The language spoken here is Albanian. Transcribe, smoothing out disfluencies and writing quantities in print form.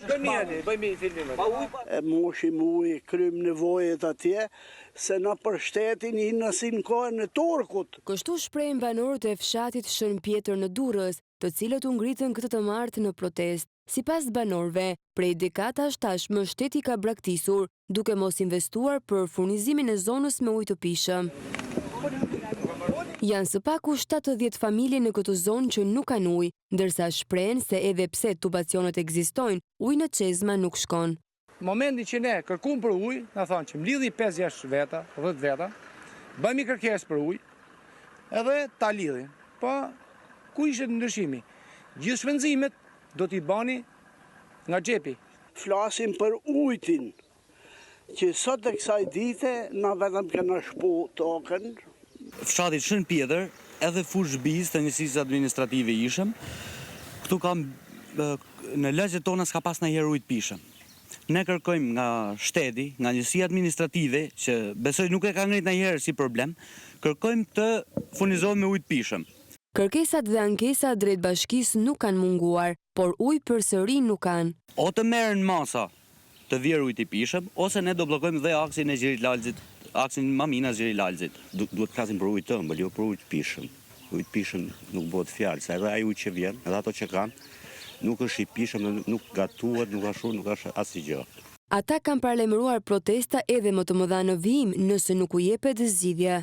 Bëjmë filmin. Moshim ujë, krym nevojet atje, se na përshtetin i nësin kohën e torkut. Kështu shprehën banorët e fshatit Shën Pjetër në Durrës, të cilët u ngritën këtë të martë në protestë. Sipas banorëve, prej dekadash tashmë shteti ka braktisur, duke mos investuar për furnizimin e zonës me ujë të pishëm. Janë së paku 70 familje në këtë zonë që nuk kanë ujë, ndërsa shprehen se edhe pse tubacionet ekzistojnë, uji në çezma nuk shkon. Momentin që ne kërkuam për ujë, na thonë që mlidhi 5-6 veta, 10 veta, bëmi kërkesë për ujë, edhe ta lidhin. Po, ku ishte ndryshimi? Gjithë shpenzimet do t'i bani nga xhepi. Flasim për ujtin, që sot e kësaj dite na vetëm kena shpu tokën. Fshatit Shën Pjetër, edhe fushë BIS të njësisë administrative ishëm, këtu kam në lagjet tona s'ka pas ndonjëherë ujë të pishëm. Ne kërkojmë nga shteti, nga njësia administrative, që besoj nuk e ka ngrit ndonjëherë si problem, kërkojmë të furnizohet me ujë të pishëm. Kërkesat dhe ankesat drejt bashkisë nuk kanë munguar, por ujë përsëri nuk kanë. O të merren masa të vjerë ujë të pishëm, ose ne do bllokojmë dhe aksin e Gjirit Lalxhit, aksin Maminas Gjiri Lalxhit. Duhet të flasim për ujë të ëmbël, jo për ujë të pishëm. Ujë të pishëm nuk bëhet fjalë, se edhe ai ujë që vjen, edhe ato që kanë, nuk është i pishëm, nuk gatuhet, nuk është asgjë. Ata kanë paralajmëruar protesta edhe më të mëdha në vijim nëse nuk u jepet zgjidhje.